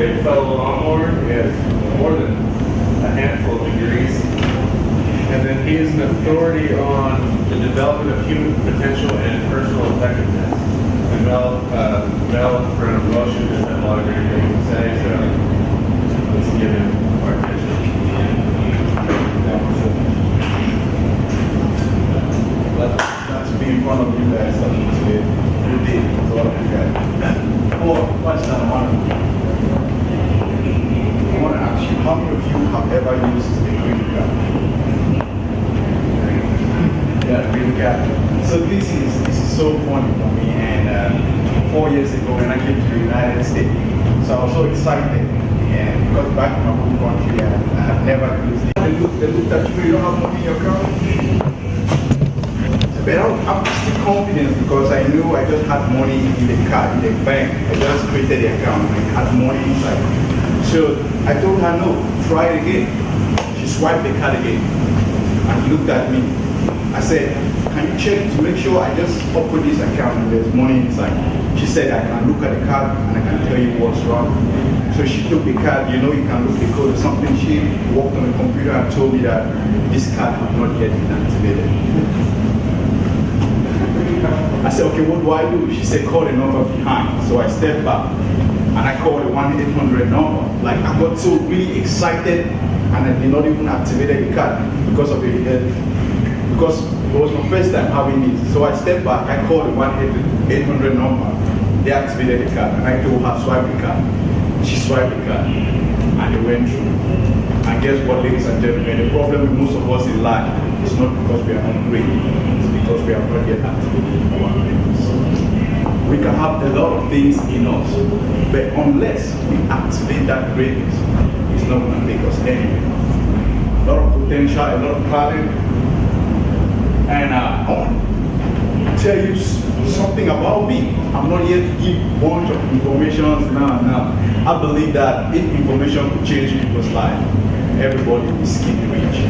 a fellow lawnmower. He has more than a handful of degrees. And then he is an authority on the development of human potential and personal effectiveness. Developed for an emotion, just had a lot of great things to say, so let's give him our attention. Glad to be in front of you guys today. Good day to all of you guys. Oh, what's that? I want to ask you, how many of you have ever used a green card? Yeah, green card. So this is so funny for me. And 4 years ago when I came to the United States, so I was so excited. And because back in my home country, I had never used it. They looked at you, you don't have money in your account. But I'm still confident because I knew I just had money in the card, in the bank. I just created the account and had money inside. So I told her, no, try it again. She swiped the card again and looked at me. I said, can you check to make sure I just open this account and there's money inside? She said, I can look at the card and I can tell you what's wrong. So she took the card, you can look the code or something. She walked on the computer and told me that this card had not yet been activated. I said, okay, what do I do? She said, call the number behind. So I stepped back and I called the 1-800 number. Like, I got so really excited and I did not even activate the card because of because it was my first time having it. So I stepped back, I called the 1-800 number. They activated the card and I told her, swipe the card. She swiped the card and it went through. And guess what, ladies and gentlemen, the problem with most of us in life is not because we are not great, it's because we are not yet activated our things. We can have a lot of things in us, but unless we activate that greatness, it's not going to take us anywhere. A lot of potential, a lot of talent. And I want to tell you something about me. I'm not here to give a bunch of information now. I believe that if information could change people's life, everybody will skip rich.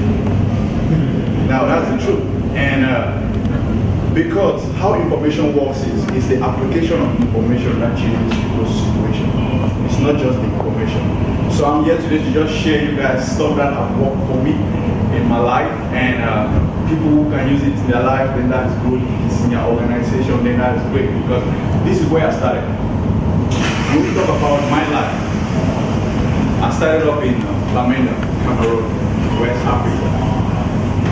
Now that's the truth. And because how information works is the application of information that changes people's situation. It's not just the information. So I'm here today to just share you guys stuff that have worked for me in my life, and people who can use it in their life, then that's good. If it's in your organization, then that is great, because this is where I started. When we talk about my life, I started off in Bamenda, Cameroon, West Africa.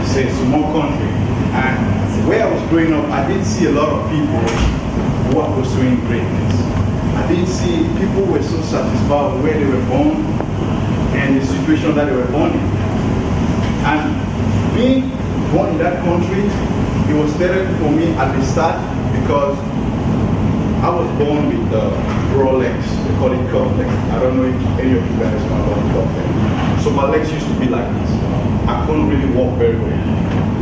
It's a small country, and where I was growing up, I didn't see a lot of people who are pursuing greatness. I didn't see people who were so satisfied with where they were born and the situation that they were born in. And being born in that country, it was terrible for me at the start because I was born with raw legs. They call it curved legs. I don't know if any of you guys know about curved legs. So my legs used to be like this. I couldn't really walk very well.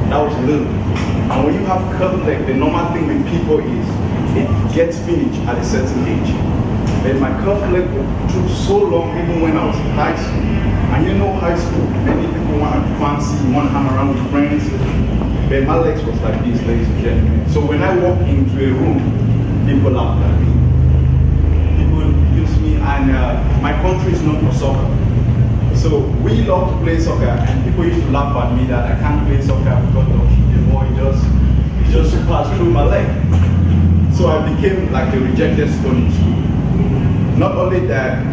That was little. And when you have curved legs, the normal thing with people is it gets finished at a certain age. But my curved leg took so long even when I was in high school. And you know high school, many people want to fancy, want to hang around with friends. But my legs was like this, ladies and gentlemen. So when I walk into a room, people laugh at me. People use me, and my country is known for soccer. So we love to play soccer, and people used to laugh at me that I can't play soccer because of the ball just passed through my leg. So I became like a rejected stone in school. Not only that,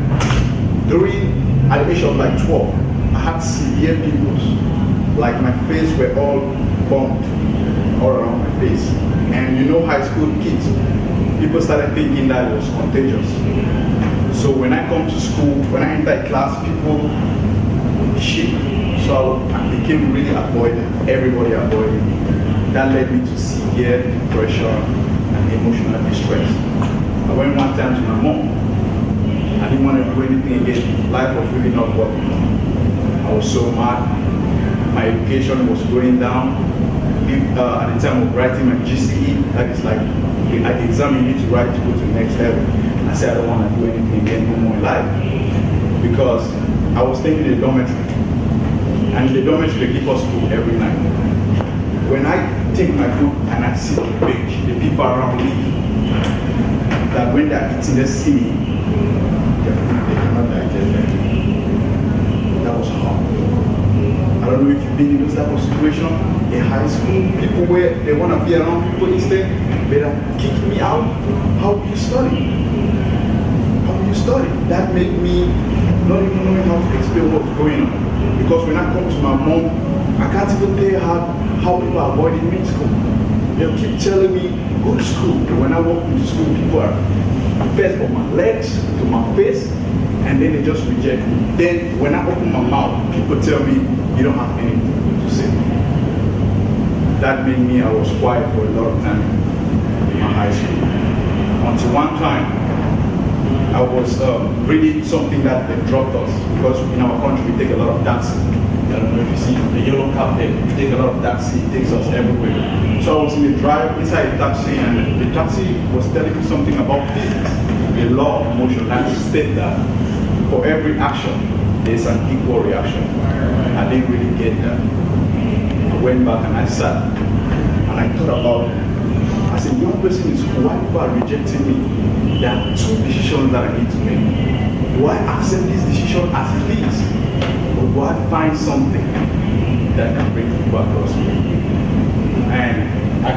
at the age of like 12, I had severe pimples. Like my face were all bumped all around my face. And you know high school kids, people started thinking that it was contagious. So when I come to school, when I enter class, people shake. So I became really avoided. Everybody avoided me. That led me to severe depression and emotional distress. I went one time to my mom. I didn't want to do anything again. Life was really not working. I was so mad. My education was going down. At the time of writing my GCE, that is like at the exam you need to write to go to the next level. I said I don't want to do anything again no more in life because I was taking the dormitory, and the dormitory they give us food every night. When I take my food and I sit on the bench, the people around me, that when they're eating, they see me, they cannot don't know if you've been in those type of situations in high school. People where they want to be around people instead, they are kicking me out. How do you study? How do you study? That made me not even knowing how to explain what's going on. Because when I come to my mom, I can't even tell her how people are avoiding me in school. They'll keep telling me, go to school. And when I walk into school, people are first on my legs, to my face, and then they just reject me. Then when I open my mouth, people tell me, you don't have anything to say. That made me, I was quiet for a lot of time in my high school. Until one time, I was reading something that they dropped us, because in our country we take a lot of taxi. I don't know if you see the yellow cap there, we take a lot of taxi, it takes us everywhere. So I was in the drive inside a taxi, and the taxi was telling me something about physics, the law of motion, and it stated that for every action, there's an equal reaction. I didn't really get that. I went back and I sat, and I thought about it. As a young person in school, why people are rejecting me? There are two decisions that I need to make. Do I accept this decision as it is? Or do I find something that can bring people across me? And I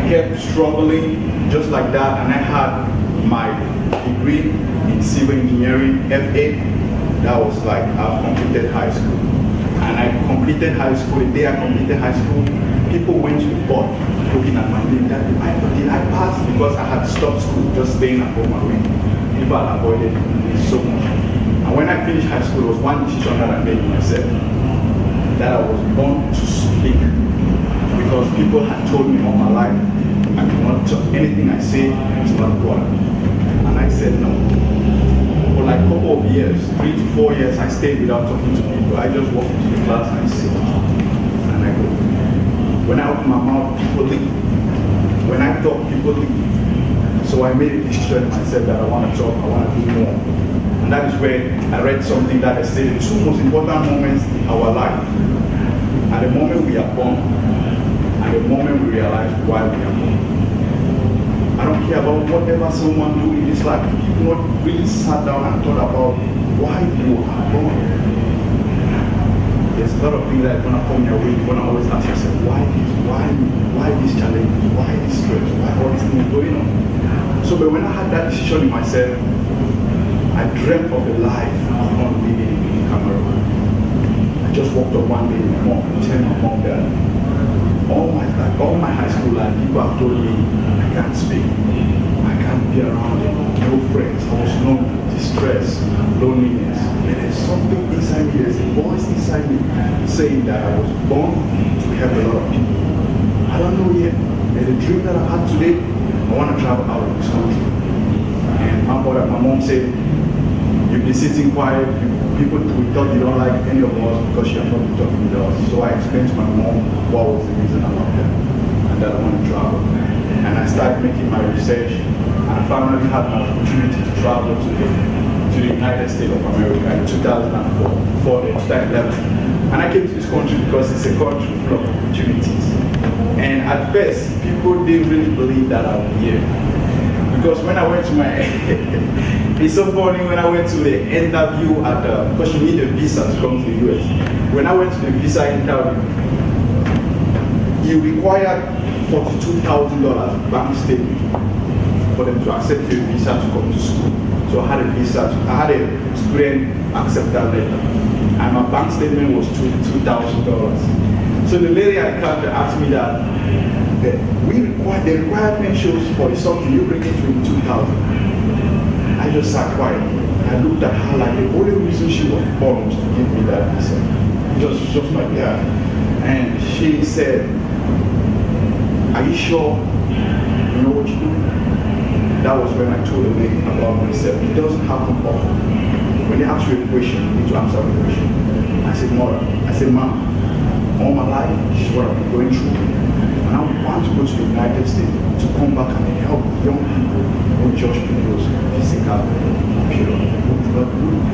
kept struggling just like that, and I had my degree in civil engineering, FA. That was like I've completed high school. And I completed high school. The day I completed high school, people went to the board looking at my name. Did I pass? Because I had stopped school, just staying at home and reading. People had avoided me so much. And when I finished high school, there was one decision that I made myself, that I was born to speak. Because people had told me all my life, I could not talk. Anything I say is not God. And I said no. For like a couple of years, 3 to 4 years, I stayed without talking to people. I just walk into the class and I sit and I go. When I open my mouth, people leave. When I talk, people leave. So I made a decision myself that I want to talk, I want to do more. And that is where I read something that I said the two most important moments in our life are the moment we are born and the moment we realize why we are born. I don't care about whatever someone do in this life. If you not really sat down and thought about why you are born, there's a lot of things that are gonna come your way. You're gonna always ask yourself, why this challenge? Why this stress? Why all these things going on? So but when I had that decision in myself, I dreamt of a life I want to live in Cameroon. I just woke up one day with my mom and told my mom that all my high school life, people have told me I can't speak, I can't be around no friends. I was lonely, distressed, loneliness. And there's something inside me, there's a voice inside me saying that I was born to help a lot of people. I don't know yet. There's a dream that I had today. I want to travel out of this country. And my mom said, you've been sitting quiet, people will thought you don't like any of us because you have not been talking with us. So I explained to my mom what was the reason I'm out there and that I want to travel. And I started making my research, and I finally had an opportunity to travel to the United States of America in 2004, for 2011. And I came to this country because it's a country full of opportunities. And at first, people didn't really believe that I would be here. Because when I went to my, it's so funny when I went to the interview because you need a visa to come to the US. When I went to the visa interview, you required $42,000 bank statement for them to accept your visa to come to school. So I had a student acceptance letter, and my bank statement was $2,000. So the lady at the counter asked me that, the requirement shows for something you bring it to 2,000. I just sat quiet. I looked at her like the only reason she was born was to give me that visa. Just like that. And she said, are you sure you know what you're doing? That was when I told the lady about myself. It doesn't happen often. When they ask you a question, you need to answer the question. I said, Mora, Mom, all my life, this is what I've been going through. And I want to go to the United States to come back and help young people who judge people's physical appearance, who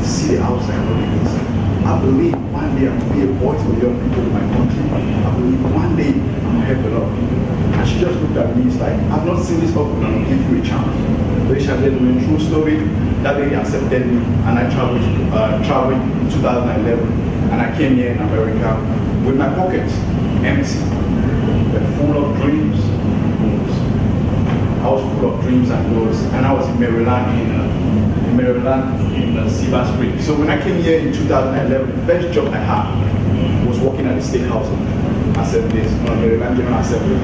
see the outside of the inside. I believe one day I'm going to be a voice for young people in my country. I believe one day I'm going to help a lot of people. And she just looked at me, it's like, I've not seen this before, and I'll give you a chance. Ladies and gentlemen, true story, that lady accepted me, and I traveled in 2011, and I came here in America with my pockets empty, but full of dreams, goals. I was full of dreams and goals, and I was in Maryland in Silver Spring. So when I came here in 2011, the first job I had was working at the State House of Assemblies, Maryland General Assembly.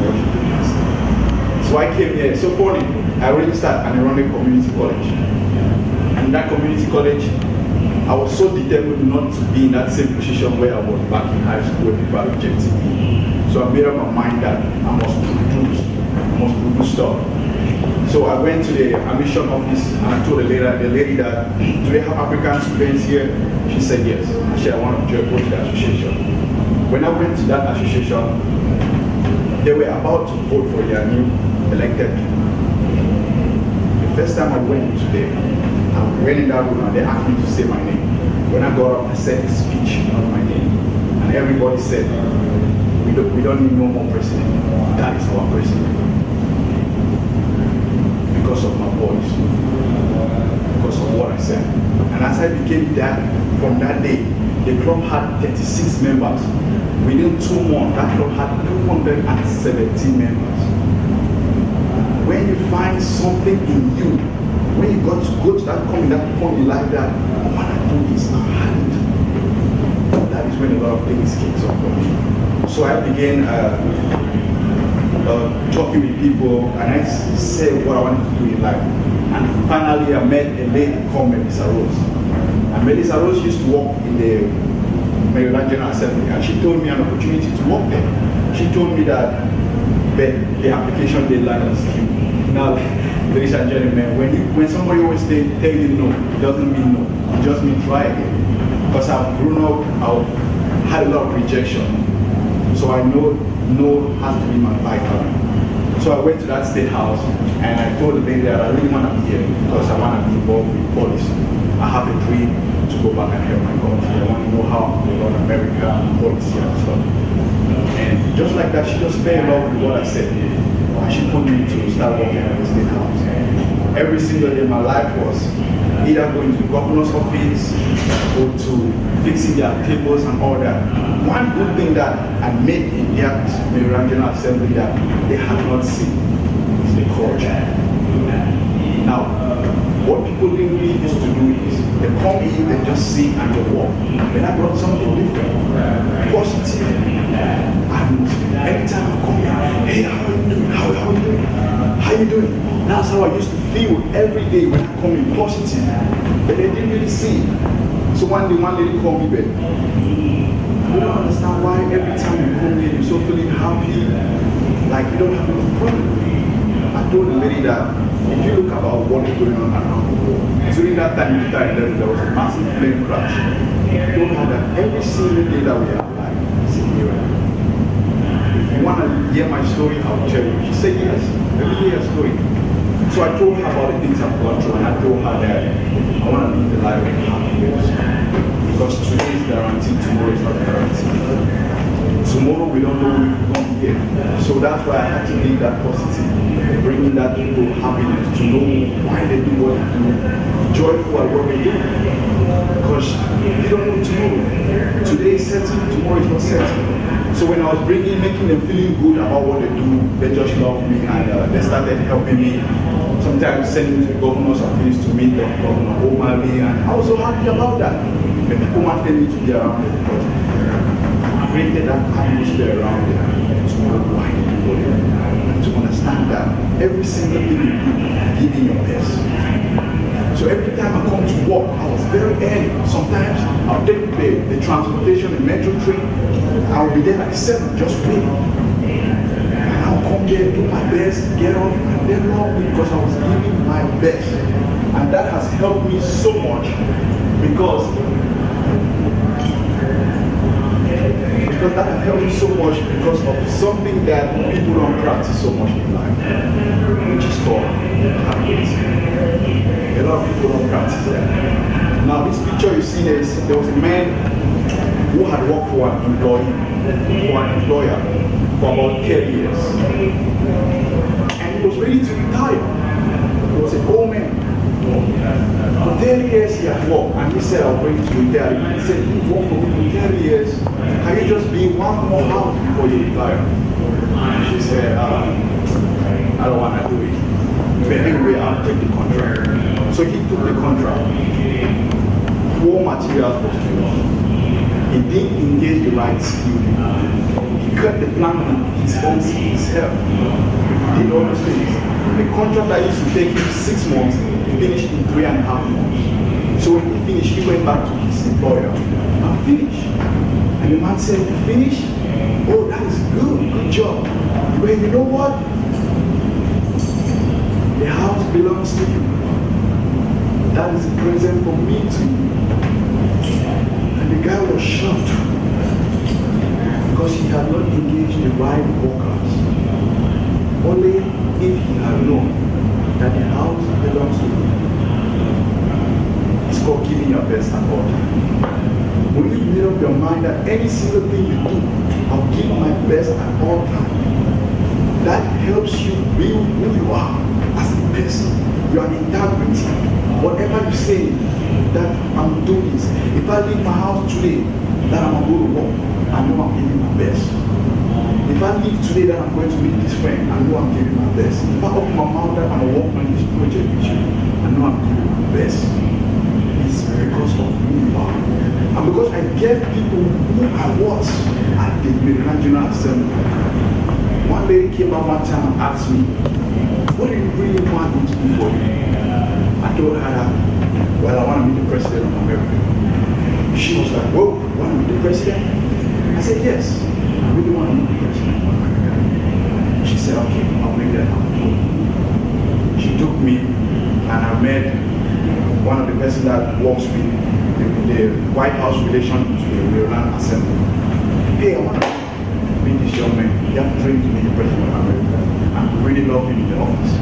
So I came here. So funny, I registered at Ironic Community College. And in that community college, I was so determined not to be in that same position where I was back in high school where people rejected me. So I made up my mind that I must produce stuff. So I went to the admission office and I told the lady that, do they have African students here? She said yes. I said I want to go to the association. When I went to that association, they were about to vote for their new elected people. The first time I went to them, I went in that room and they asked me to say my name. When I got up, I said a speech on my name. And everybody said, we don't need no more president. That is our president. Because of my voice. Because of what I said. And as I became that, from that day, the club had 36 members. Within 2 months, that club had 217 members. When you find something in you, when you got to go to that point in life that I want to do this, that is when a lot of things kicks up for me. So I began talking with people and I said what I wanted to do in life. And finally I met a lady called Melissa Rose. And Melissa Rose used to work in the Maryland General Assembly and she told me an opportunity to work there. She told me that the application deadline is due. Now, ladies and gentlemen, when somebody always tell you no, it doesn't mean no. It just means try again. Because I've grown up, I've had a lot of rejection. So I know no has to be my vital. So I went to that state house and I told the lady that I really want to be here because I want to be involved with policy. I have a dream to go back and help my country. I want to know how to run America and policy and stuff. And just like that, she just fell in love with what I said. And she put me to start working at the state house. Every single day my life was either going to the governor's office or to fixing their tables and all that. One good thing that I made in that Maryland General Assembly that they had not seen is the culture. Now, what people didn't really used to do is they come in, they just sing and they walk. But I brought something different, positive. And anytime I come here, hey, how are you doing? How are you doing? How are you doing? That's how I used to feel every day when I come in, positive. But they didn't really see it. So one day, one lady called me, but you don't understand why every time you come here, you're so feeling happy, like you don't have any problem. I told the lady that if you look about what is going on around the world, during that time in 2011, there was a massive plane crash. I told her that every single day that we are alive is a miracle. If you want to hear my story, I'll tell you. She said yes, every day a story. So I told her about the things I've gone through, and I told her that I want to live the life of happiness. Because today is guaranteed, tomorrow is not guaranteed. Tomorrow we don't know if we're going to get. So that's why I had to be that positive, bringing that people happiness, to know why they do what they do, joyful at what they do. Because you don't know tomorrow. Today is certain, tomorrow is not certain. So when I was making them feeling good about what they do, they just loved me and they started helping me. Sometimes sending me to the governor's office to meet the governor O'Malley, and I was so happy about that. And people wanted me to be around it because I created that atmosphere around it to know why they do what they do, and to understand that every single thing you do, giving your best. So every time I come to work, I was very early. Sometimes I'll take the transportation, the metro train, I'll be there at 7, just wait. And I'll come there, do my best, get off, and then love me because I was giving my best. And that has helped me so much because that has helped me so much because of something that people don't practice so much in life, which is called happiness. A lot of people don't practice that. Now this picture you see there was a man who had worked for an employer for about 10 years. And he was ready to retire. He was an old man. For 30 years he had worked, and he said, I'll bring it to Italy. He said, you worked for me for 30 years. Can you just be one more house before you retire? She said, I don't want to do it. But anyway, I'll take the contract. So he took the contract. 4 materials was used. He didn't engage the right skill. He cut the plan on his own himself. He did all those things. The contract that used to take him 6 months, he finished in 3.5 months. So when he finished, he went back to his employer. I'm finished. And the man said, you finished? Oh, that is good job. But you know what? The house belongs to you. That is a present from me to you. And the guy was shocked because he had not engaged the right workers. Only if he had known that the house belongs to him. It's called giving your best at all times. When you made up your mind that any single thing you do, I'll give my best at all times, that helps you build who you are as a person. Your integrity. Whatever you say that I'm doing this. If I leave my house today, that I'm going to work, I know I'm giving my best. If I leave today that I'm going to meet this friend, I know I'm giving my best. If I open my mouth that I'm going to work on this project with you, I know I'm giving my best. It's because of who you are. And because I gave people who I was at the Maryland General Assembly. One lady came out one time and asked me, what do you really want me to do for you? I told her that, well, I want to meet the president of America. She was like, whoa, you want to meet the president? I said, yes, I really want to meet the president of America. She said, okay, I'll make that happen. She took me and I met one of the person that works with the White House relations to the Maryland Assembly. Hey, I want to meet this young man. He has trained to be the president of America. And we really love him in the office.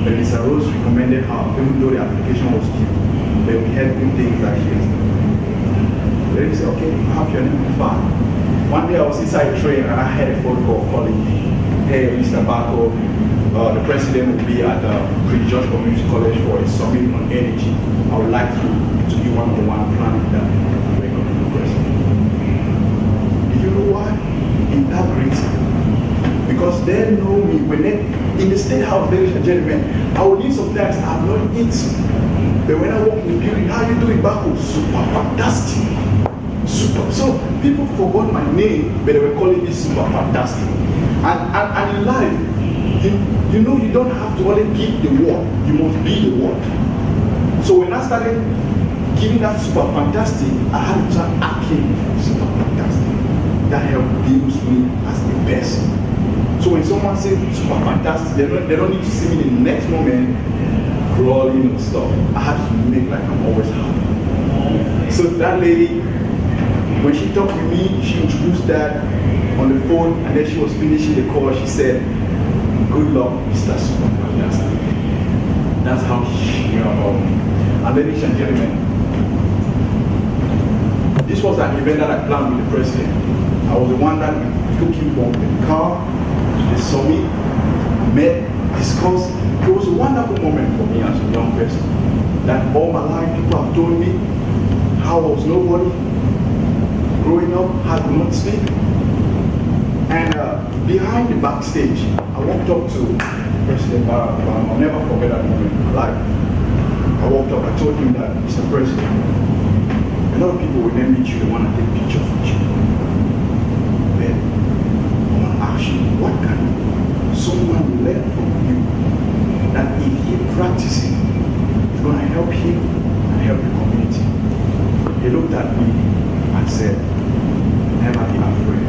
But Mr. Rose recommended her, even though the application was due. But we had good things that she has done. Then he said, okay, I have your name file. One day I was inside a train and I had a phone call calling me. Hey, Mr. Bako, the president will be at Prince George Community College for a summit on energy. I would like you to be one of the one planning that the president. Do you know why? Integrity. Because they know me. When they, in the State House, ladies and gentlemen, I will eat sometimes I've not eaten. But when I walk in the building, how you doing, Bako? Super fantastic. Super. So people forgot my name, but they were calling me super fantastic. And in life, you know you don't have to only give the word, you must be the word. So when I started giving that super fantastic, I had to start acting super fantastic. That helped build me as the best. So when someone says super fantastic, they don't need to see me in the next moment crawling and stuff. I had to make like I'm always happy. So that lady, when she talked with me, she introduced that on the phone, and then she was finishing the call. She said, good luck, Mr. Super Fantastic. That's how she knew about me. And ladies and gentlemen, this was an event that I planned with the president. I was the one that took him from the car to the summit, met, discussed. It was a wonderful moment for me as a young person. That all my life people have told me how I was nobody. Growing up, I could not speak. And behind the backstage, I walked up to President Barack Obama. I'll never forget that moment in my life. I walked up, I told him that, Mr. President, a lot of people when they meet you, they want to take pictures with you. But I want to ask you, what can someone learn from you that if he practices, it's going to help him and help the community? He looked at me and said, never be afraid.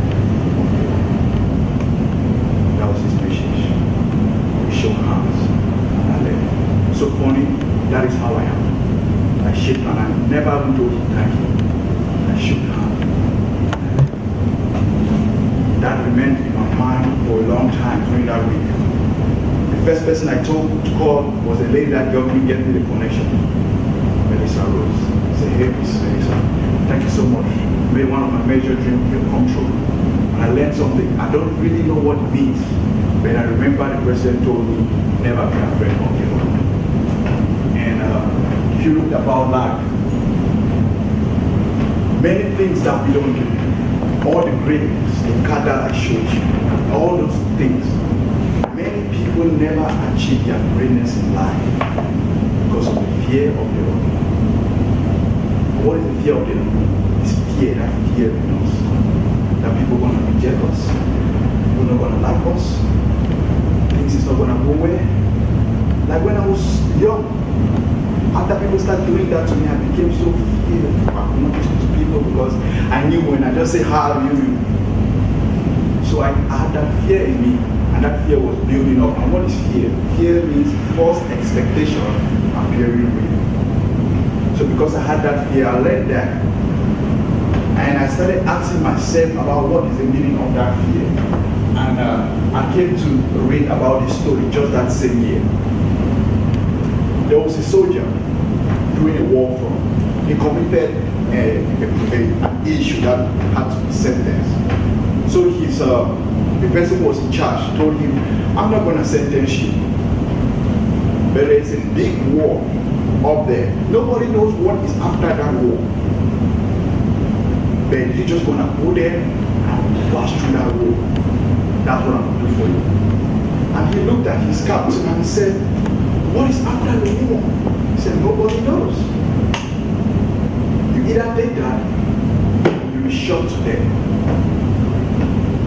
That was his message. We shook hands and I left. So funny, that is how I am. I shake hands. I never told him thank you. I shook hands. That remained in my mind for a long time during that week. The first person I told to call was a lady that helped me get me the connection. Melissa Rose. I said, hey, Miss Melissa, thank you so much. You made one of my major dreams come true. I learned something. I don't really know what it means, but I remember the president told me, never be afraid of you. And if you look about life, many things that belong to you, all the greatness, the card that I showed you, all those things, many people never achieve their greatness in life because of the fear of the unknown. What is the fear of the unknown? It's fear, that fear in us. That people are going to be jealous, people are not going to like us, things is not going to go well. Like when I was young, after people started doing that to me, I became so fearful. I could not talk to people because I knew when I just say how are you. So I had that fear in me, and that fear was building up. And what is fear? Fear means false expectation appearing real. So because I had that fear, I learned that. And I started asking myself about what is the meaning of that fear. And I came to read about this story just that same year. There was a soldier during a war front. He committed an issue that had to be sentenced. So the person who was in charge told him, I'm not going to sentence you. But there's a big war up there. Nobody knows what is after that war. But you're just going to go there and blast through that wall. That's what I'm going to do for you. And he looked at his captain and he said, what is after the war? He said, nobody knows. You either take that or you'll be shot to death.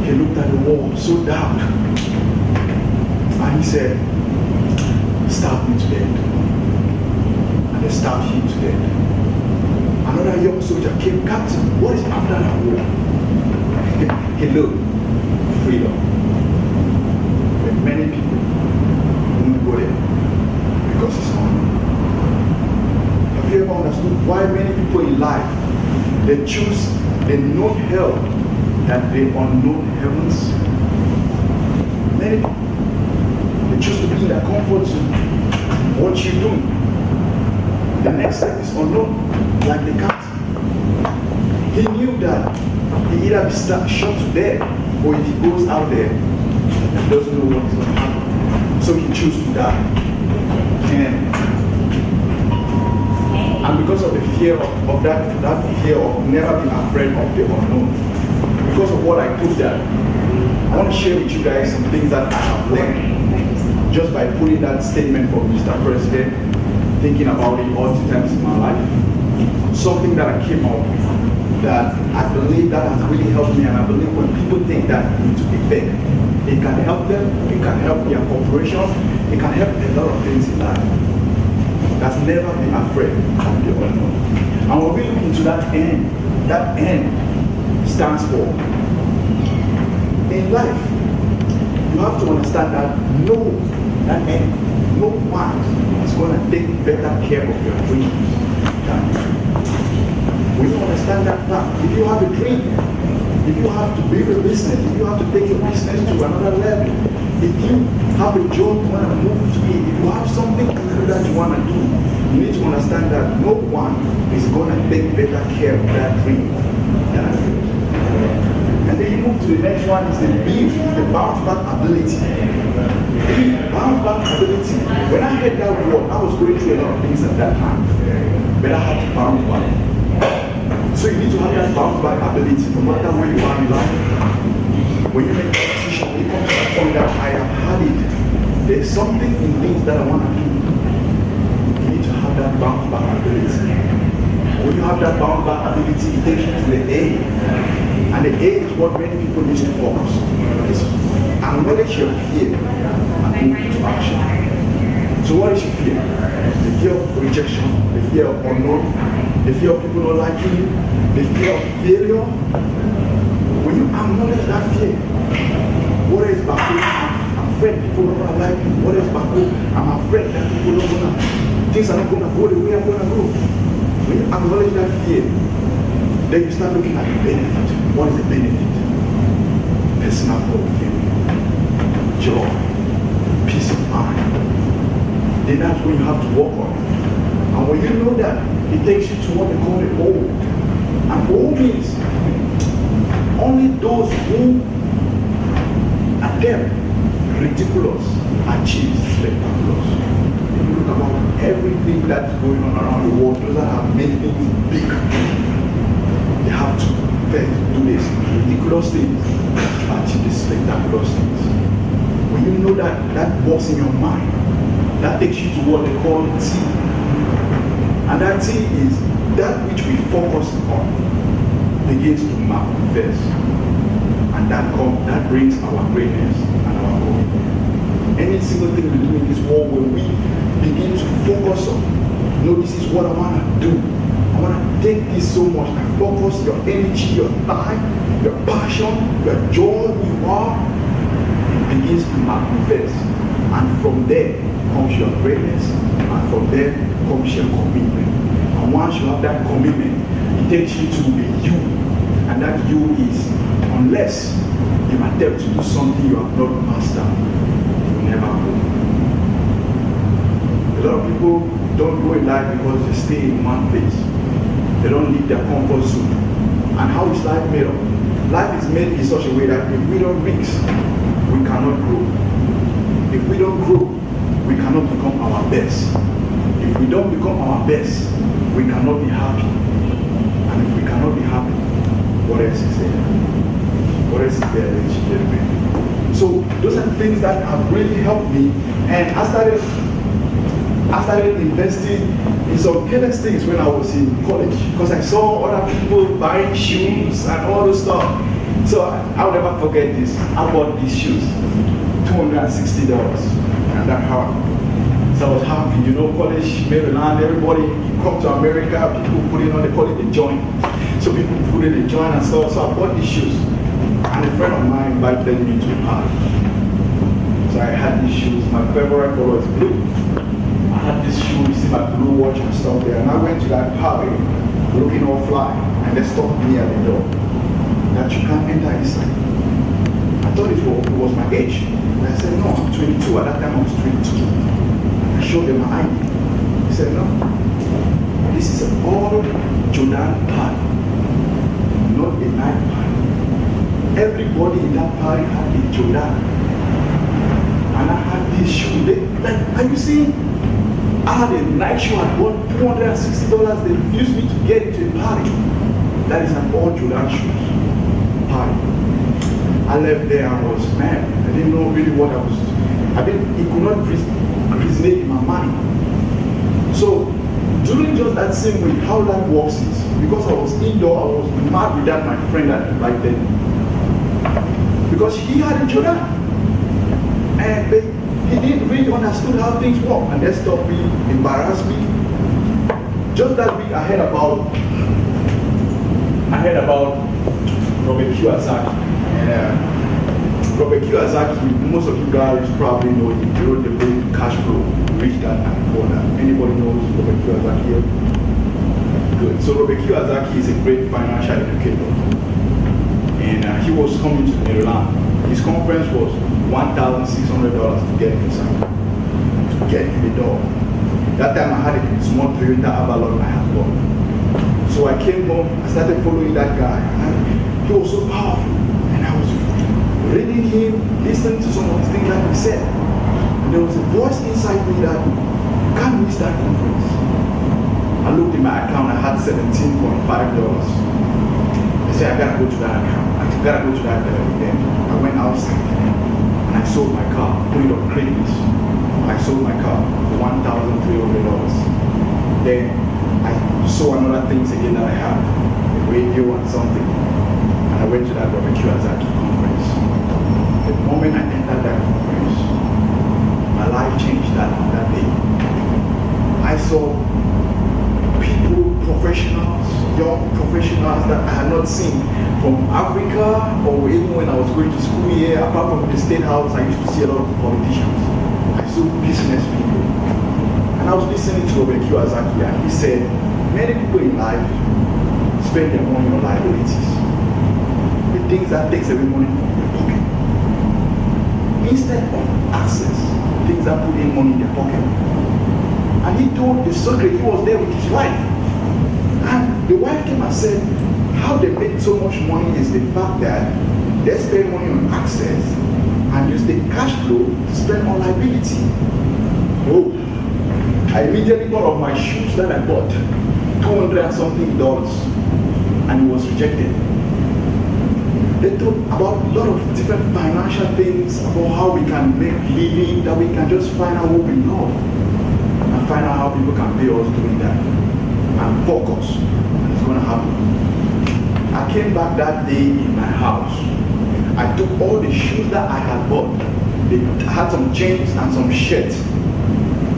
He looked at the wall, so dark. And he said, stab me to death. And they stabbed him to death. Another young soldier came, Captain, what is after that war? He looked, freedom. But many people won't go there because it's unknown. Have you ever understood why many people in life, they choose the known hell than the unknown heavens? Many people, they choose to be in their comfort zone. What you do? The next step is unknown, like the captain. He knew that he either be shot to death, or if he goes out there, he doesn't know what is going to happen. So he chose to die. And because of the fear of that fear of never being afraid of the unknown, because of what I took that, I want to share with you guys some things that I have learned just by putting that statement from Mr. President, thinking about it all the times in my life. Something that I came up with that I believe that has really helped me, and I believe when people take that into effect, it can help them, it can help their corporations, it can help a lot of things in life. That's never been afraid of the unknown. And when we look into that end stands for, in life, you have to understand that no one is going to take better care of your dreams than you. When you understand that fact, if you have a dream, if you have to build a business, if you have to take your business to another level, if you have a job you want to move to it, if you have something that you want to do, you need to understand that no one is going to take better care of that dream than you. And then you move to the next one, is the bounce back ability. The bounce back ability. When I heard that word, I was going through a lot of things at that time, but I had to bounce back. So you need to have that bounce back ability, no matter where you are in life. When you make a decision, when you come to that point that I have had it, there's something in things that I want to do. You need to have that bounce back ability. When you have that bounce back ability, it takes you to the A. And the A is what many people need to focus on. It's acknowledge your fear and move into action. So what is your fear? The fear of rejection, the fear of unknown, the fear of people not liking you, the fear of failure. When you acknowledge that fear, what is Bako? I'm afraid people are not gonna like me. What is Bako? I'm afraid that people are gonna, things are not gonna go the way I'm gonna go. When you acknowledge that fear, then you start looking at the benefit. What is the benefit? Personal fulfillment, joy, peace of mind. Then that's when you have to work on it. And when you know that, it takes you to what they call the old. And old means only those who attempt ridiculous achieve spectaculous. you look about everything that's going on around the world, those that have made things big, they have to first do this ridiculous things to achieve the spectacular things. When you know that works in your mind, that takes you to what they call T. And that T is that which we focus on begins to manifest. And that brings our greatness and our glory. Any single thing we do in this world, when we begin to focus on, no, this is what I want to do. I want to take this so much and focus your energy, your time, your passion, your joy, who you are, it begins to manifest. And from there comes your greatness. And from there comes your commitment. And once you have that commitment, it takes you to be you. And that you is, unless you attempt to do something you have not mastered, you will never go. A lot of people don't go in life because they stay in one place. They don't leave their comfort zone. And how is life made up? Life is made in such a way that if we don't risk, we cannot grow. If we don't grow, we cannot become our best. If we don't become our best, we cannot be happy. And if we cannot be happy, what else is there? What else is there, ladies and gentlemen? So those are things that have really helped me. And I started investing in some careless things when I was in college, because I saw other people buying shoes and all those stuff. So I'll never forget this. I bought these shoes, $260, and that hard. So I was happy, college, Maryland, everybody, you come to America, people put it on, they call it the joint. So people put in the joint and stuff. So I bought these shoes, and a friend of mine invited me to a party. So I had these shoes. My favorite color is blue. I had this shoe, you see my blue watch and stuff there. And I went to that party, looking all fly, and they stopped me at the door. That you can't enter inside. I thought it was my age. And I said, no, I'm 22. At that time I was 22. I showed them my ID. He said, no, this is an all Jordan party, not a night party. Everybody in that party had a Jordan. And I had this shoe. Are you seeing? I had a night shoe at $260. They refused me to get into a party. That is an all Jordan shoes party. I left there and was mad. I didn't know really what I was doing. It could not resonate in my mind. So during just that same week, how that works is, because I was indoor, I was mad with that my friend that invited me. Because he had a Jordan. And he didn't really understood how things work. And that stuff really embarrassed me. Just that week I heard about Robert Kiyosaki. And Robert Kiyosaki, most of you guys probably know him. He wrote the book Cash Flow, Rich Dad and Poor Dad. Anybody knows Robert Kiyosaki here? Good. So Robert Kiyosaki is a great financial educator. And he was coming to Maryland. His conference was $1,600 to get inside, to get in the door. That time I had a small Toyota Avalon I had bought. So I came home, I started following that guy. And he was so powerful. And I was reading him, listening to some of the things that he said. And there was a voice inside me that, you can't miss that conference. I looked in my account, I had $17.5. I said, I gotta go to that account. I gotta go to that event. I went outside and I sold my car, put it on Craigslist. I sold my car for $1,300. Then I saw another things again that I had, a radio and something. And I went to that Robert Kiyosaki conference. The moment I entered that conference, my life changed that day. I saw people, professionals, young professionals that I had not seen from Africa, or even when I was going to school here, apart from the State House, I used to see a lot of politicians. I saw business people. And I was listening to Robert Kiyosaki, and he said, many people in life spend their money on liabilities. The things that takes away money from your pocket. Instead of access, things that put in money in their pocket. And he told the secret, he was there with his wife. And the wife came and said, how they make so much money is the fact that they spend money on access and use the cash flow to spend on liability. Oh, I immediately thought of my shoes that I bought, $200 and something, and it was rejected. They talk about a lot of different financial things, about how we can make living, that we can just find out what we love, and find out how people can pay us doing that, and focus, and it's going to happen. I came back that day in my house. I took all the shoes that I had bought. They had some jeans and some shirts.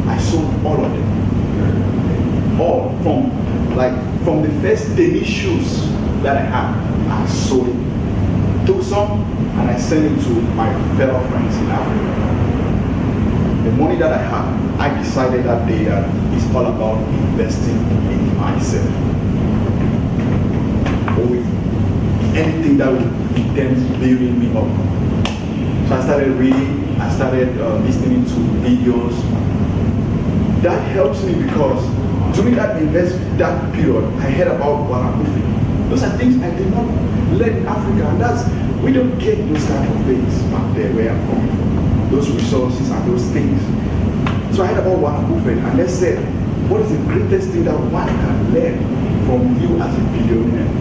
I sold all of them. All from the first tennis shoes that I had, I sold it. Took some and I sent it to my fellow friends in Africa. The money that I had, I decided that day that it's all about investing in myself. With anything that would intend building me up. So I started reading, I started listening to videos. That helps me because during that period, I heard about Bako Ambianda. Those are things I did not learn in Africa, and we don't get those kind of things back there where I'm coming from. Those resources and those things. So I heard about Bako Ambianda, and they said, what is the greatest thing that one can learn from you as a billionaire?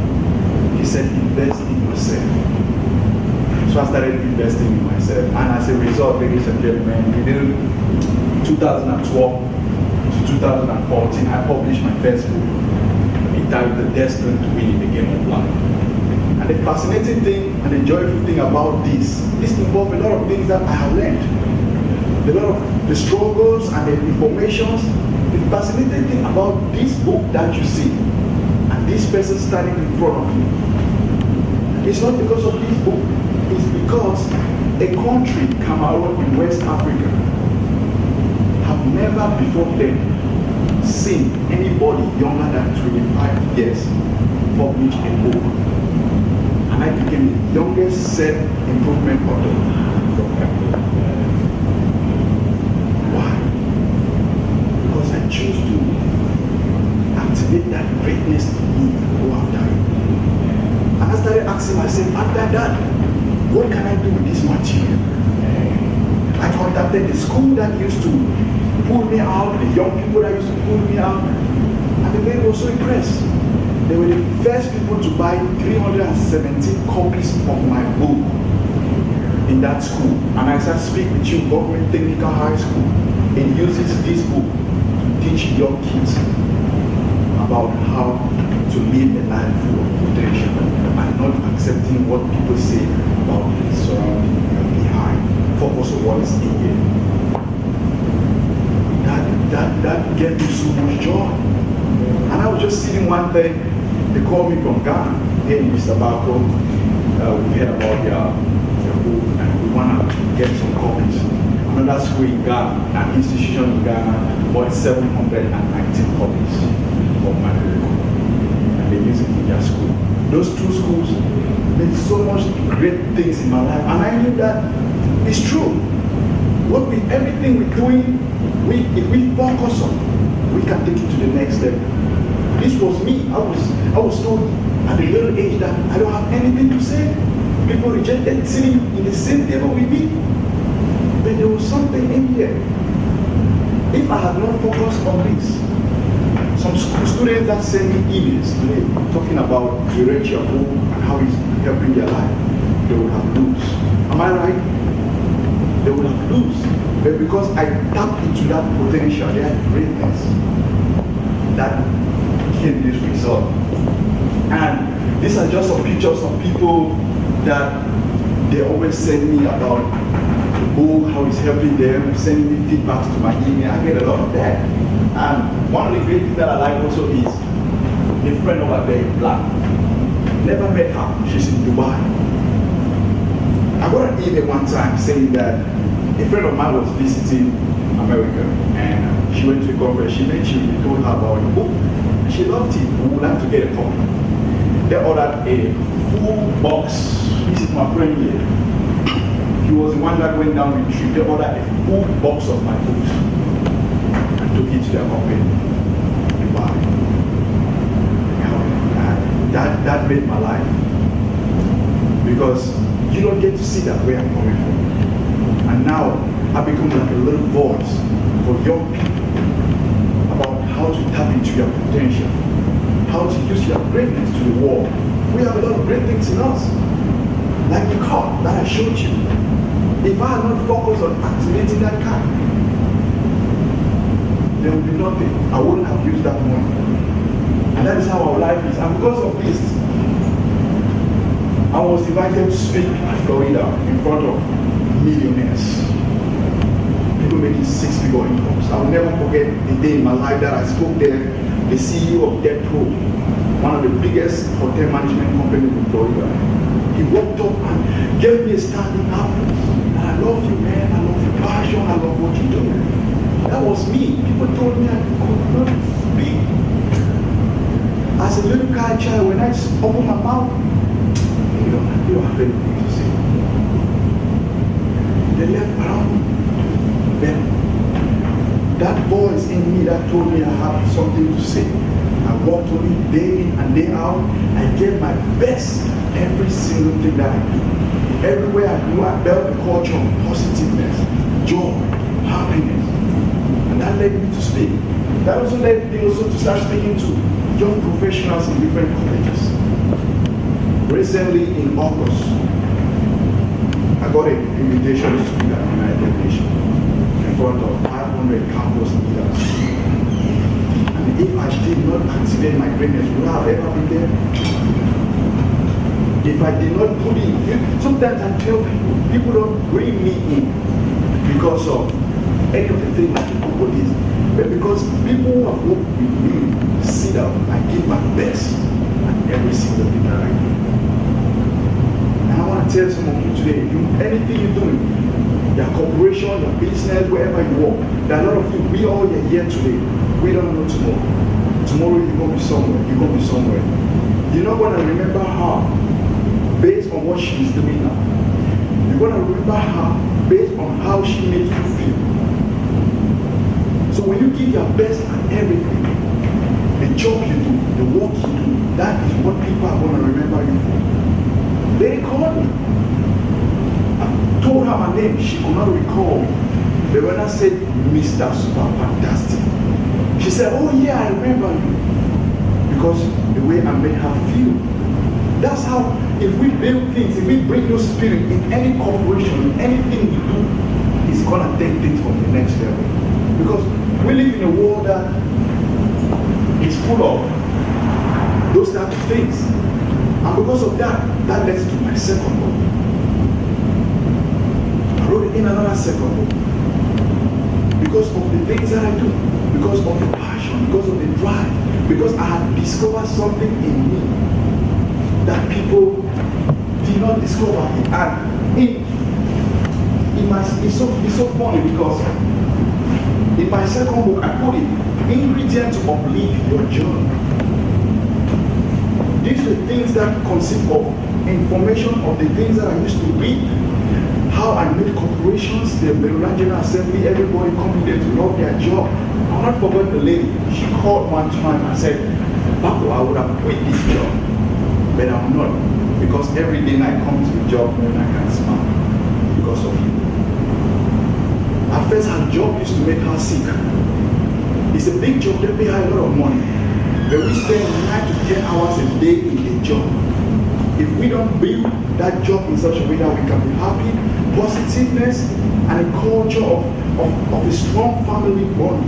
He said, invest in yourself. So I started investing in myself, and as a result, ladies and gentlemen, within 2012 to 2014, I published my first book, entitled Destined to Win the Game of Life. And the fascinating thing and the joyful thing about this involves a lot of things that I have learned. A lot of the struggles and the informations. The fascinating thing about this book that you see, and this person standing in front of you, it's not because of this book. It's because a country, Cameroon in West Africa, have never before then seen anybody younger than 25 years publish a book. And I became the youngest self-improvement author. Why? Because I choose to activate that greatness in me go after it. And I started asking myself, after that, what can I do with this material? I contacted the school that used to pull me out, the young people that used to pull me out, and the men were so impressed. They were the first people to buy 317 copies of my book in that school. And as I speak with you, Government Technical High School, it uses this book to teach young kids about how to live a life full of potential and not accepting what people say about the surrounding and behind. Focus on what is in here. That gave me so much joy. And I was just sitting one day, they called me from Ghana. Hey, Mr. Bako, we heard about your book and we want to get some copies. Another school in Ghana, an institution in Ghana, bought 719 copies of my book. And they use it in their school. Those two schools made so much great things in my life. And I knew that it's true. Everything we're doing, if we focus on, we can take it to the next step. This was me. I was told at a little age that I don't have anything to say. People rejected sitting in the same table with me. But there was something in here. If I had not focused on this, some school students that send me emails today talking about the Rachel book and how it's helping their life, they would have lose. Am I right? They would have lose. But because I tapped into that potential, that greatness, that came this result. And these are just some pictures of people that they always send me about the book, how it's helping them, sending me feedbacks to my email. I get a lot of that. And one of the great things that I like also is a friend over there in Black. Never met her. She's in Dubai. I got an email one time saying that a friend of mine was visiting America and she went to a conference. She mentioned, we told her about the book. And she loved it. We would like to get a copy. They ordered a full box. This is my friend here. He was the one that went down the trip. They ordered a full box of my books and took it to their company. Dubai. That made my life. Because you don't get to see that where I'm coming from. And now I become like a little voice for young people how to tap into your potential, how to use your greatness to the world. We have a lot of great things in us, like the car that I showed you. If I had not focused on activating that car, there would be nothing. I wouldn't have used that money. And that is how our life is. And because of this, I was invited to speak at Florida in front of millionaires. People making six-figure incomes. I will never forget the day in my life that I spoke there. The CEO of Debt Pro, one of the biggest hotel management companies in Florida, he walked up and gave me a standing applause. And I love you, man. I love your passion. I love what you do. That was me. People told me I could not speak. As a little child, when I opened my mouth, you don't have anything to say. They left around me. Then that voice in me that told me I have something to say, I walked on it day in and day out. I gave my best every single thing that I do. Everywhere I go, I built a culture of positiveness, joy, happiness. And that led me to speak. That also led me also to start speaking to young professionals in different colleges. Recently in August, I got an invitation to speak at the United Nations in front of 500 campus leaders. And if I did not activate my greatness, would I have ever been there? If I did not put in, sometimes I tell people don't bring me in because of any of the things that people do, but because people who have worked with me sit down and give my best at every single thing that I do. And I want to tell some of you today, anything you're doing, your corporation, your business, wherever you work, there are a lot of you, we all are here today. We don't know tomorrow. Tomorrow you're going to be somewhere. You're going to be somewhere. You're not going to remember her based on what she's doing now. You're going to remember her based on how she makes you feel. So when you give your best at everything, the job you do, the work you do, that is what people are going to remember you for. They called me. I told her my name, she could not recall. But when I said, Mr. Super Fantastic, she said, oh yeah, I remember you. Because the way I made her feel. That's how, if we build things, if we bring those spirit in any corporation, in anything we do, it's going to take things from the next level. Because we live in a world that is full of those type of things. And because of that, that leads to my second book. I wrote in another second book. Because of the things that I do, because of the passion, because of the drive, because I had discovered something in me that people did not discover. And it's so funny because in my second book, I put it, ingredients to uplift your journey. These are things that consist of information of the things that I used to read, how I made corporations, the Maryland General Assembly, everybody coming there to love their job. I'll not forget the lady. She called one time and said, Bako, I would have quit this job, but I'm not, because every day I come to the job when I can smile because of you. At first, her job used to make her sick. It's a big job, they pay her a lot of money. But we spend 9 to 10 hours a day in a job. If we don't build that job in such a way that we can be happy, positiveness, and a culture of a strong family bond,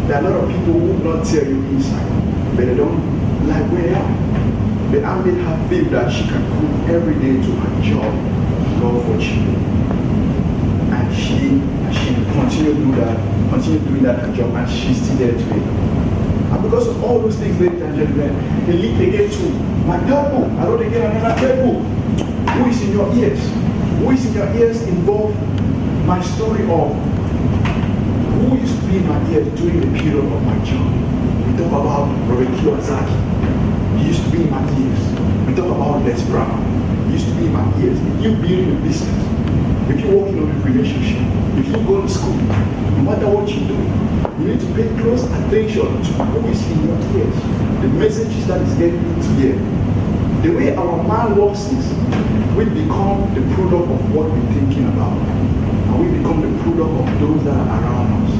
there are a lot of people who will not tell you inside, but they don't like where they are. But I made her feel that she can come every day to her job, love what she does. And she continued doing that her job, and she's still there today. And because of all those things, ladies and gentlemen, they lead again to my third book. I wrote again another third book. Who is in your ears? Who is in your ears involved my story of who used to be in my ears during the period of my journey. We talk about Robert Kiyosaki. He used to be in my ears. We talk about Les Brown. He used to be in my ears. If you're building a business, if you're working on a relationship, if you go to school, no matter what you do, you need to pay close attention to who is in your ears. The messages that is getting into here. The way our mind works is, we become the product of what we're thinking about. And we become the product of those that are around us.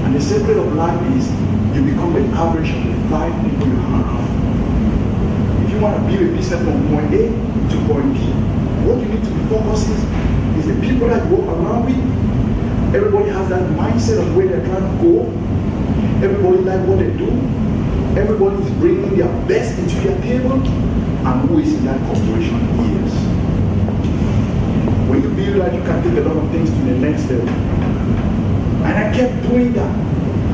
And the secret of life is you become the average of the 5 people you hang around. If you want to build a business from point A to point B, what you need to be focusing is the people that you walk around with. Everybody has that mindset of where they're trying to go. Everybody like what they do. Everybody is bringing their best into their table. And who is in that corporation is. When you build that, you can take a lot of things to the next level. And I kept doing that,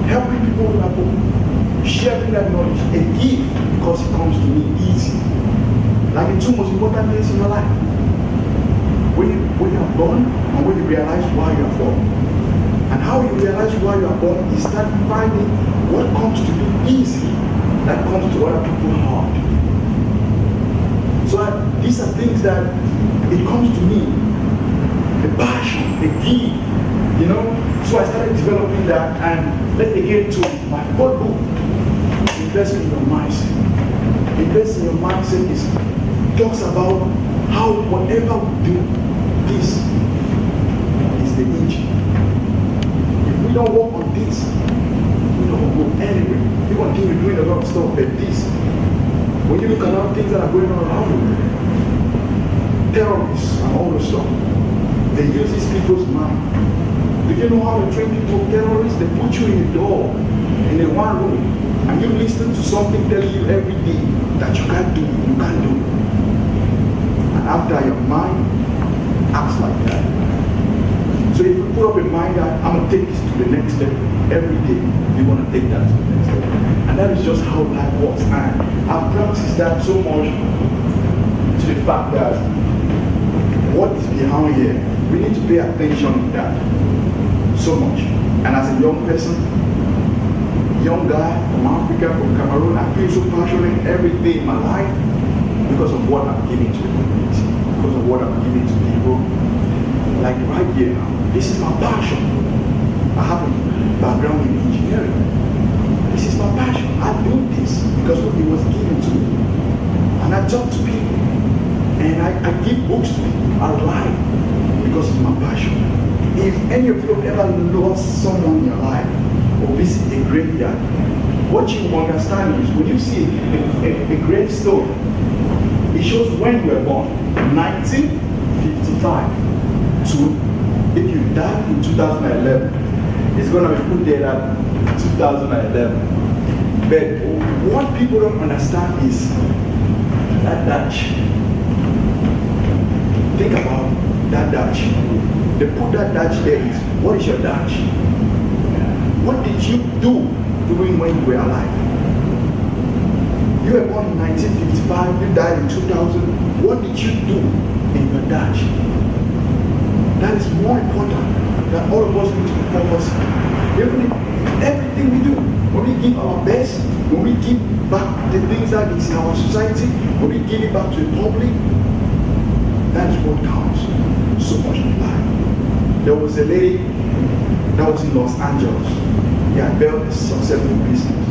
helping people with that book, sharing that knowledge, and give because it comes to me easy. Like the 2 most important things in your life. When you are born and when you realize why you are born. And how you realize why you are born is start finding what comes to you easy that comes to other people hard. So these are things that it comes to me, the passion, the give, you know. So I started developing that, and let's get to my 4th book, Invest in Your Mindset. Invest in Your Mindset talks about how whatever we do, this is the engine. If we don't work on this, we don't go anywhere. We continue doing a lot of stuff, but this, when you look at a lot of things that are going on around you, terrorists and all the stuff, they use these people's mind. Do you know how they train people, terrorists? They put you in a door, in a one room, and you listen to something telling you every day that you can't do it, you can't do it. And after your mind acts like that. So if you put up a mind that I'm going to take this to the next level, every day you want to take that to the next level. And that is just how life works. And I've practiced that so much to the fact that what is behind here, we need to pay attention to that so much. And as a young person, young guy from Africa, from Cameroon, I feel so passionate every day in my life because of what I'm giving to the community, because of what I'm giving to people. Like right here now, this is my passion. I have a background in engineering. This is my passion. I do this because it was given to me. And I talk to people. And I give books to people. I write because it's my passion. If any of you have ever lost someone in your life or visit a graveyard, what you understand is when you see a gravestone, it shows when you were born, 1955 to if you died in 2011, it's going to be put there at 2011. But what people don't understand is that Dutch. Think about that Dutch. They put that Dutch there. What is your Dutch? What did you do during when you were alive? You were born in 1955, you died in 2000. What did you do in your Dutch? That is more important than all of us need to be focused. Everything we do, when we give our best, when we give back the things that is in our society, when we give it back to the public, that is what counts so much in life. There was a lady that was in Los Angeles. He had built a successful business.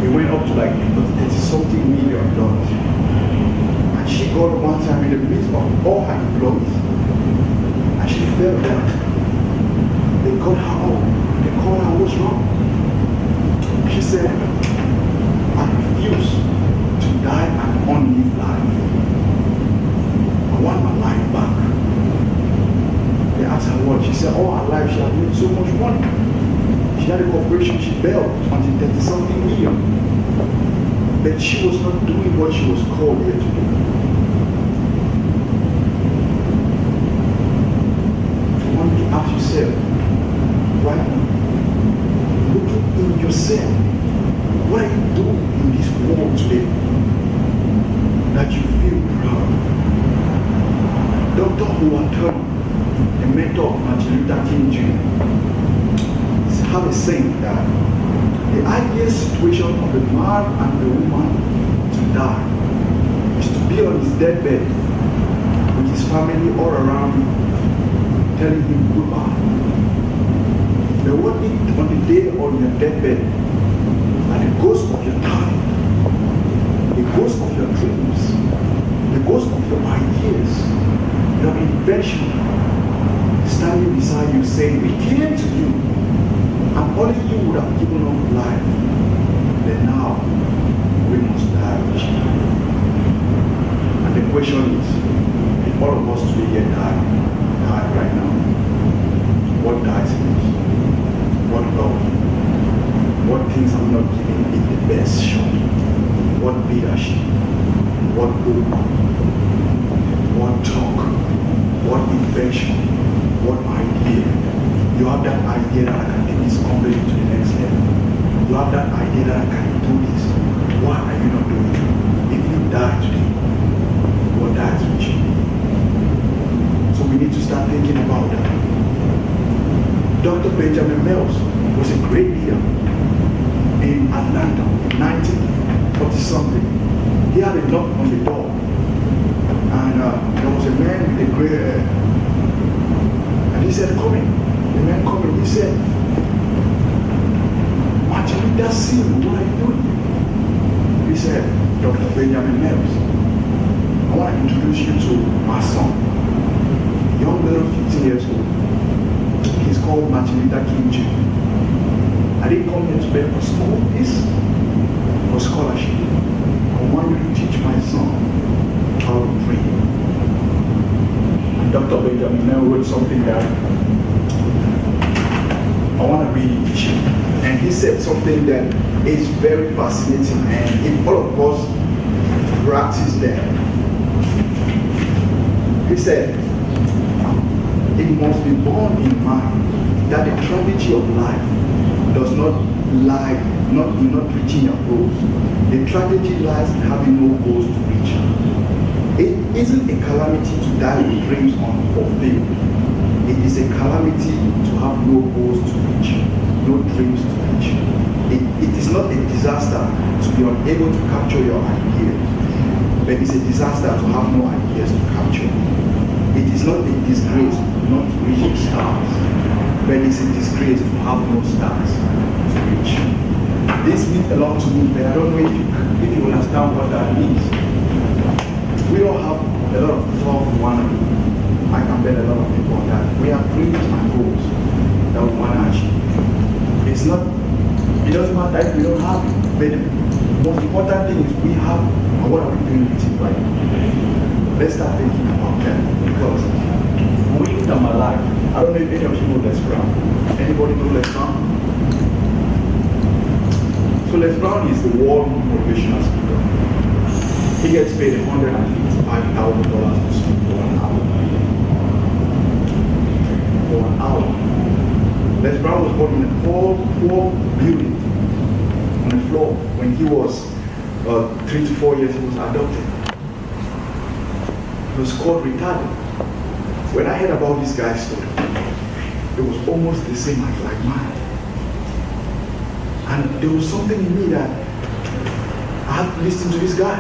It went up to like $30-something million. And she got one time in the midst of all her employees. And she fell down. They called her out. They called her, what's wrong? She said, I refuse to die an unlived life. I want my life back. They asked her what? She said, all her life she had made so much money. She had a corporation she built until $30-something million. But she was not doing what she was called here to do. I want you to ask yourself, right now, looking in yourself, what are you doing in this world today that you feel proud of? Dr. Howard, the mentor of Martin Luther King Jr., have a saying that the ideal situation of the man and the woman to die is to be on his deathbed with his family all around him, telling him goodbye. But what if on the day on your deathbed, and the ghost of your time, the ghost of your dreams, the ghost of your ideas, your invention, standing beside you saying, we came to you And only you would have given up life. Then now, we must die with you. And the question is, if all of us today get die right now, what dies in us? What love? What things are we not giving it the best shot? What leadership? What book? What talk? What invention? What idea? You have that idea that I can take this company to the next level. You have that idea that I can do this. Why are you not doing it? If you die today, what dies with you? So we need to start thinking about that. Dr. Benjamin Mills was a great leader in Atlanta in 1940-something. He had a knock on the door. And there was a man with a gray hair. And he said, come in. The man come in. He said, Martin Luther King, what are you doing? He said, Dr. Benjamin Mills, I want to introduce you to my son. Young girl, 15 years old. He's called Martin Luther King Jr. I didn't come here to beg for school fees or scholarship. I want you to teach my son how to pray. And Dr. Benjamin Mills wrote something that I want to read it. And he said something that is very fascinating, and if all of us practice that, he said, it must be borne in mind that the tragedy of life does not lie in not reaching your goals. The tragedy lies in having no goals to reach. It isn't a calamity to die with dreams unfulfilled. It is a calamity to have no goals to reach, no dreams to reach. It is not a disaster to be unable to capture your ideas, but it's a disaster to have no ideas to capture. It is not a disgrace not to reach the stars, but it's a disgrace to have no stars to reach. This means a lot to me, but I don't know if you understand what that means. We don't have a lot of tough one. I can bet a lot of people on that. We have dreams and goals that we want to achieve. It doesn't matter if we don't have it, but the most important thing is we have, and what are we doing with it right now? Let's start thinking about that, because when we look at my life, I don't know if any of you know Les Brown. Anybody know Les Brown? So Les Brown is the world motivational speaker. He gets paid $155,000 to speak for an hour. For an hour. Les Brown was born in a poor building on the floor. When he was 3 to 4 years, he was adopted. He was called retarded. When I heard about this guy's story, it was almost the same as like mine. And there was something in me that I had to listen to this guy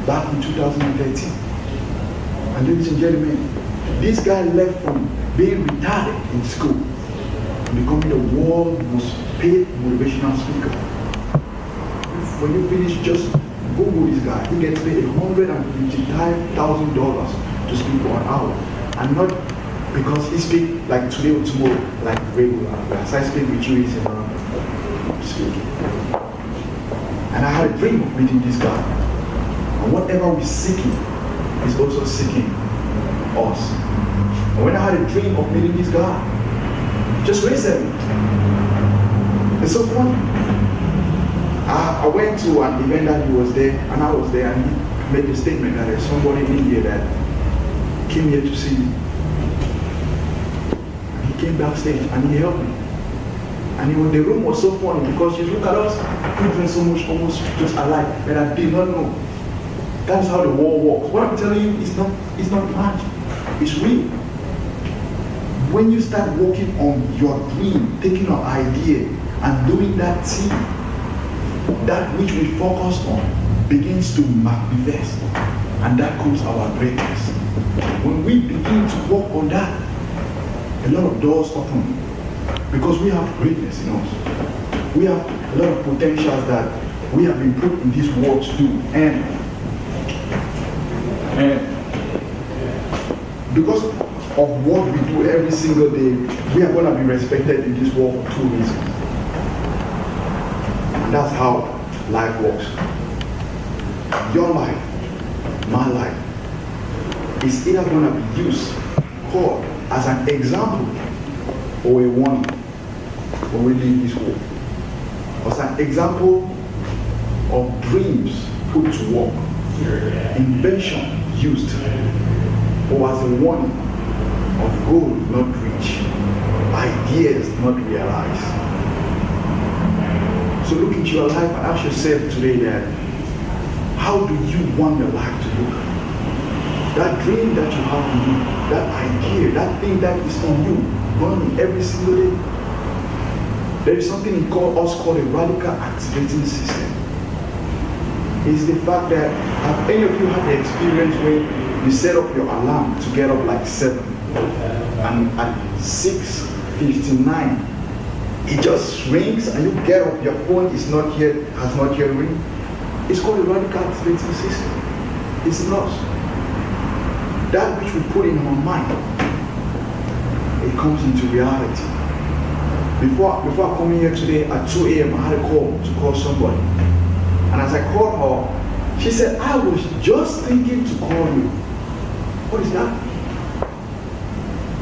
back in 2013. And ladies and gentlemen, this guy left from being retarded in school and becoming the world's most paid motivational speaker. When you finish, just Google this guy. He gets paid $155,000 to speak for an hour. And not because he speaks like today or tomorrow, like regular. As I speak with you, he's around speaking. And I had a dream of meeting this guy. And whatever we're seeking is also seeking us. And when I had a dream of meeting this guy, just recently, it's so funny. I went to an event that he was there, and I was there, and he made the statement that there's somebody in here that came here to see me. And he came backstage and he helped me. And the room was so funny because you look at us, people so much almost just alike, but I did not know. That's how the world works. What I'm telling you is not magic. It's real. When you start working on your dream, taking your idea and doing that thing, that which we focus on begins to manifest, and that comes our greatness. When we begin to work on that, a lot of doors open because we have greatness in us. We have a lot of potentials that we have been put in this world to do, and because of what we do every single day, we are going to be respected in this world for two reasons. And that's how life works. Your life, my life, is either going to be used, called as an example or a warning when we leave this world. As an example of dreams put to work, invention used, or as a warning of goal not reached, ideas not realized. So look into your life and ask yourself today that how do you want your life to look? That dream that you have in you, that idea, that thing that is in you, running every single day. There is something called a radical activating system. It's the fact that, have any of you had the experience where you set up your alarm to get up like 7 and at 6:59 it just rings and you get up, your phone is not yet, has not yet ring? It's called a radical activating system. It's lost. That which we put in our mind, it comes into reality. Before I come here today at 2 a.m., I had a call to call somebody. And as I called her, she said, I was just thinking to call you. What is that?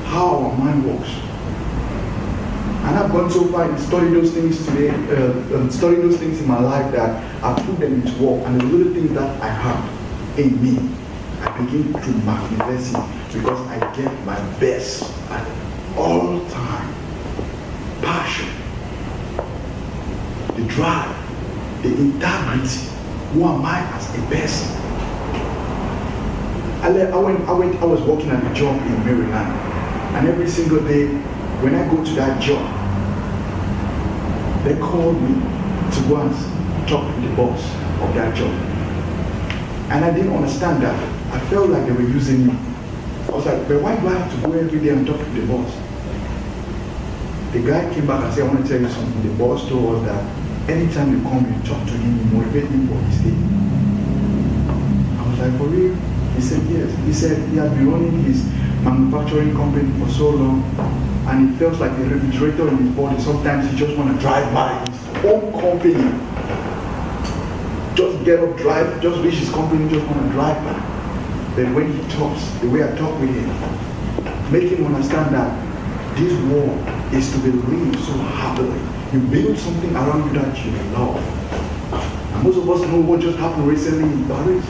How our mind works. And I've gone so far in studying those things today, studying those things in my life that I put them into work. And the little things that I have in me, I begin to manifest it because I get my best at all time. Passion, the drive, the integrity. Who am I as a person? I was working at a job in Maryland, and every single day when I go to that job, they called me to go and talk to the boss of that job. And I didn't understand that. I felt like they were using me. I was like, but why do I have to go every day and talk to the boss? The guy came back and said, I want to tell you something. The boss told us that anytime you come, you talk to him, you motivate him for his day. I was like, for real? He said, yes. He said he had been running his manufacturing company for so long, and it feels like a refrigerator in his body. Sometimes he just want to drive by his own company. Just get up, drive, just reach his company, just want to drive by. Then when he talks, the way I talk with him, make him understand that this world is to be lived so happily. You build something around you that you love. And most of us know what just happened recently in Paris.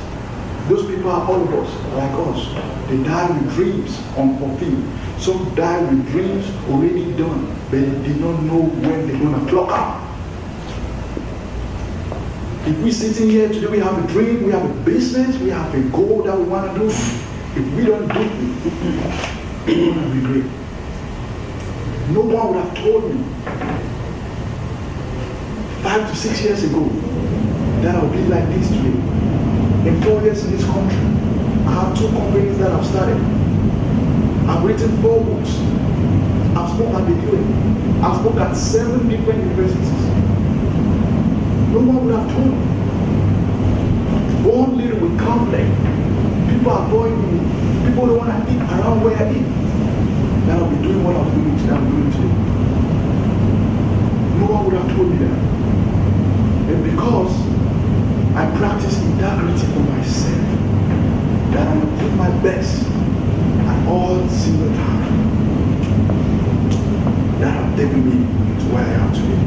Those people are all of us, like us. They die with dreams unfulfilled. Some die with dreams already done, but they did not know when they're going to clock out. If we're sitting here today, we have a dream, we have a business, we have a goal that we want to do. If we don't do it, it will not be great. No one would have told me 5 to 6 years ago that I would be like this today. In 4 years in this country, I have 2 companies that I've started. I've written 4 books. I've spoken at the UN. I've spoken at 7 different universities. No one would have told me. Born little with conflict. People avoid me. People don't want to eat around where I eat. That I'll be doing what I'm doing today. No one would have told me that. And because I practice integrity for myself, that I'm going to do my best at all single time, that have taken me to where I am today.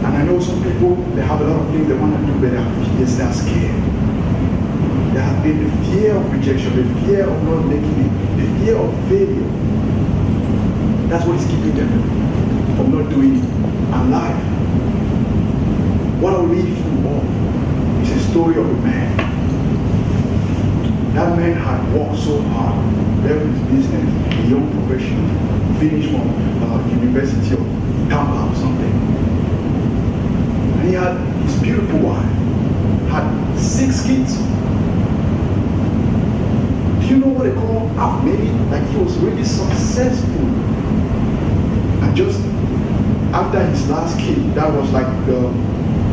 And I know some people, they have a lot of things they want to do, but they're scared. They have been the fear of rejection, the fear of not making it, the fear of failure. That's what is keeping them from not doing it. And life, what I'll read through all is a story of a man. That man had worked so hard, left his business, a young professional, finished from University of Tampa or something. And he had his beautiful wife, had 6 kids. Do you know what they call half made it? Like he was really successful. And just after his last kid, that was like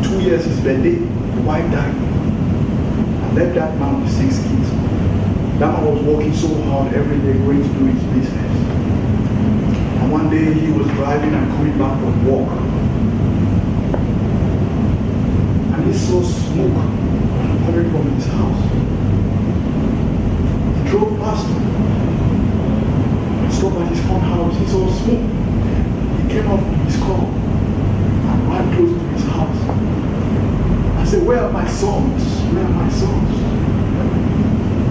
2 years his birthday, the wife died. And left that man with 6 kids. That man was working so hard every day going to do his business. And one day he was driving and coming back from work. And he saw smoke coming from his house. He drove faster. He stopped at his front house. He saw smoke. He came out from his car and ran close to his house. I said, where are my sons? Where are my sons?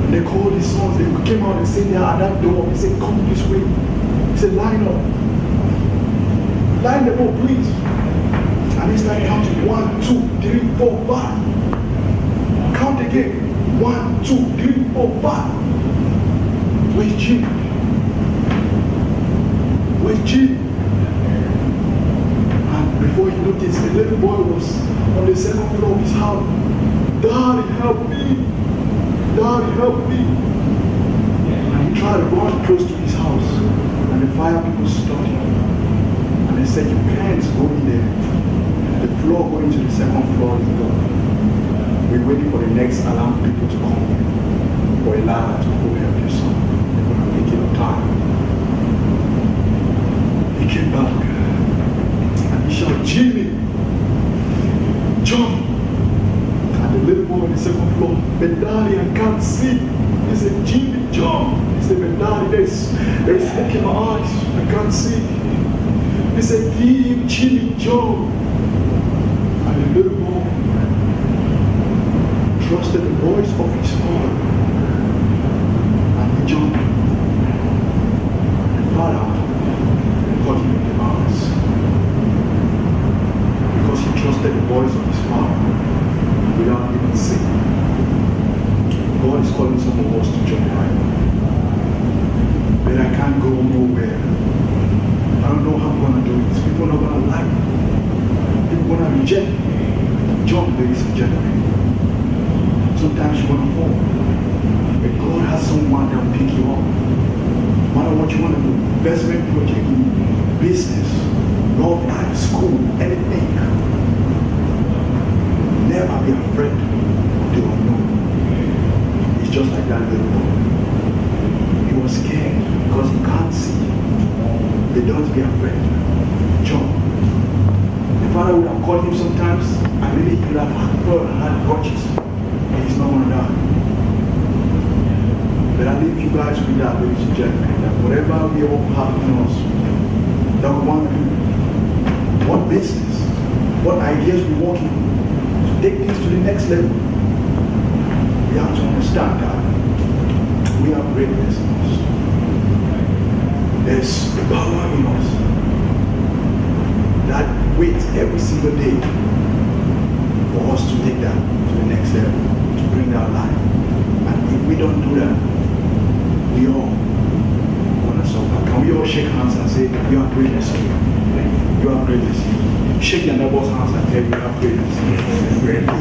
And they called his sons. They came out and said, they are at that door. He said, come this way. He said, line up. Line them up, please. And he started counting 1, 2, 3, 4, 5. Count again. 1, 2, 3, 4, 5. Where's Jim? Where's Jim? And before he noticed, the little boy was on the second floor of his house. Daddy, help me. Daddy, help me. And he tried to run close to his house. And the fire people stopped him. And they said, you can't go in there. The floor going to the second floor is gone. We're waiting for the next alarm people to come. For a ladder to go help your son. They're going to make it on time. He came back. And he shouted, Jimmy, John. And the little boy on the second floor, but daddy, I can't see. He said, Jimmy, John. He said, but daddy, there's smoke in my eyes. I can't see. He said, Jimmy, Jimmy, John. And the little boy trusted the voice of his father. And he jumped. And father caught him in the arms. Because he trusted the voice of his father without even saying. God is calling some of us to join right now. But I can't go nowhere. I don't know how I'm going to do this. People are not going to like me. People are going to reject me. John, ladies and gentlemen. Sometimes you're going to fall. But God has someone that will pick you up. No matter what you want to do, investment project, business, love life, school, anything. Never be afraid of the unknown. It's just like that little boy. He was scared because he can't see. But don't be afraid. John. The father would have called him sometimes and maybe he would have had grudges. But he's not going to die. But I leave you guys with that, ladies and gentlemen, that whatever we all have in us, that we want to do, what business, what ideas we want to take things to the next level, we have to understand that we have greatness in us. There's the power in us that waits every single day for us to take that to the next level, to bring that life. And if we don't do that, we all want to suffer. Can we all shake hands and say, you have greatness in you? You have greatness. Shake your neighbor's hands and tell you have greatness. Greatness.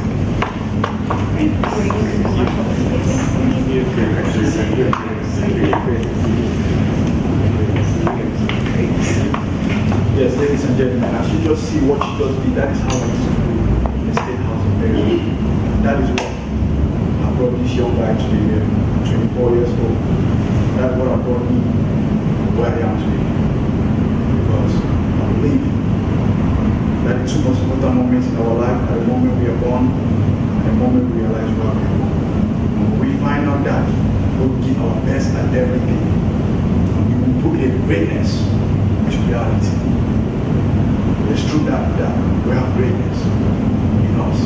Yes, ladies and gentlemen, as you just see what she just did, that is how it is in the State House of Maryland. That is what I brought this young guy to the 24 years old. That's what I brought me where I am today. Because I believe that the two most important moments in our life are the moment we are born and the moment we realize where we are born. When we find out that, we will give our best at everything. We will put a greatness to reality. It's true that we have greatness in us.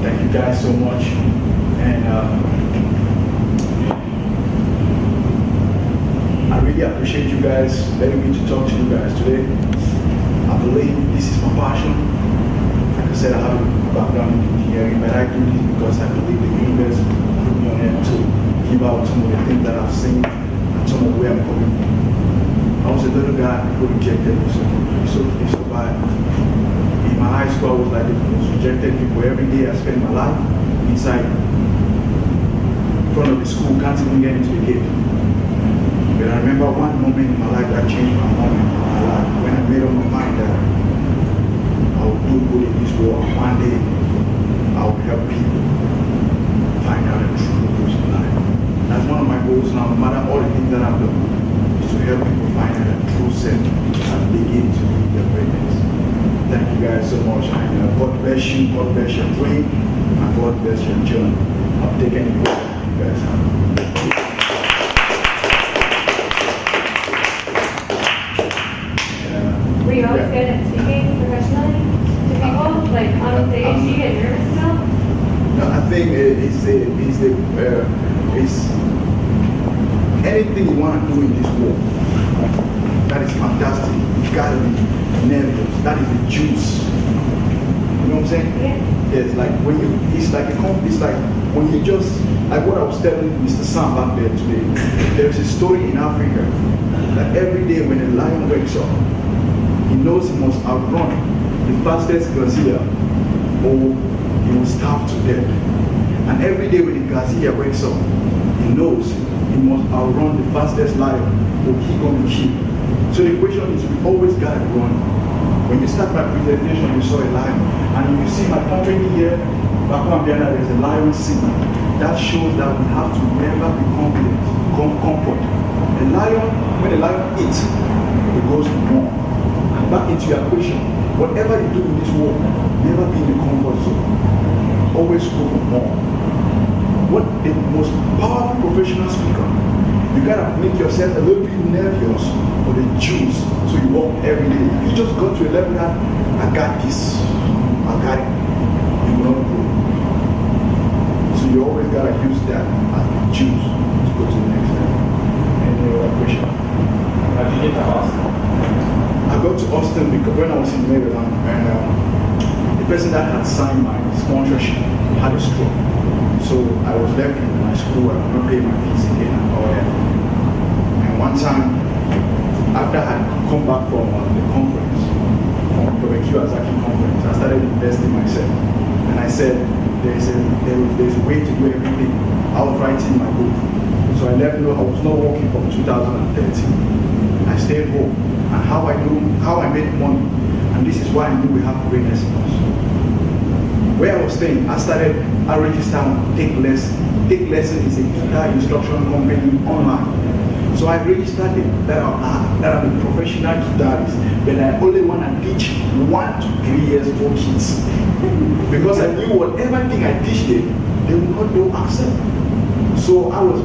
Thank you guys so much. And I really appreciate you guys letting me to talk to you guys today. I believe this is my passion. Like I said, I have a background in engineering, but I do this because I believe the universe put me on here to give out some of the things that I've seen and some of where I'm coming from. I was a little guy who rejected me, so he survived. In my high school, I was like the most rejected people. Every day I spent my life inside, in front of the school, can't even get into the gate. But I remember one moment in my life that changed my moment in my life, when I made up my mind that I would do good in this world. One day, I would help people find out the true purpose of life. That's the things that I've done is to help people find their true self and begin to live their greatness. Thank you guys so much. And God bless you, God bless your dream, and God bless your journey. I'll take any questions you guys have. Were you always good at speaking professionally to people? Like on stage, do you get nervous still? No, I think it's anything you want to do in this world. That is fantastic. You gotta be nervous. That is the juice. You know what I'm saying? Yeah. It's like when you, it's like when you just, like what I was telling Mr. Sam back there today. There's a story in Africa that every day when a lion wakes up, he knows he must outrun the fastest gazelle or he will starve to death. And every day when the gazelle wakes up, he knows he must outrun the fastest lion or he gonna be killed. So the question is, we always gotta run. When you start my presentation, you saw a lion, and you see my company here, Bako Ambianda, there's a lion scene. That shows that we have to never be confident, comfort. A lion, when a lion eats, it goes for more. And back into your question, whatever you do in this world, never be in the comfort zone. Always go for more. What the most powerful professional speaker, you gotta make yourself a little bit nervous for the juice, so you walk every day. You just got to a level that I got this, I got it. You will not grow. So you always gotta use that as the juice to go to the next level. Any other question? How did you get to Austin? I got to Austin because when I was in Maryland, and the person that had signed my sponsorship had a stroke. So I was left in my school, I could not pay my fees again and all that. And one time, after I had come back from the conference, from the Kiyosaki conference, I started investing myself. And I said, there's a way to do everything. I was writing my book. So I let know I was not working from 2013. I stayed home. And how I made money. And this is why I knew we have greatness in us. Where I was staying, I registered on Take Lesson is a guitar instruction company online. So I registered that I'm a professional guitarist, but I only want to teach 1 to 3 years old kids. Because I knew whatever thing I teach them, they will not do accept. So I was,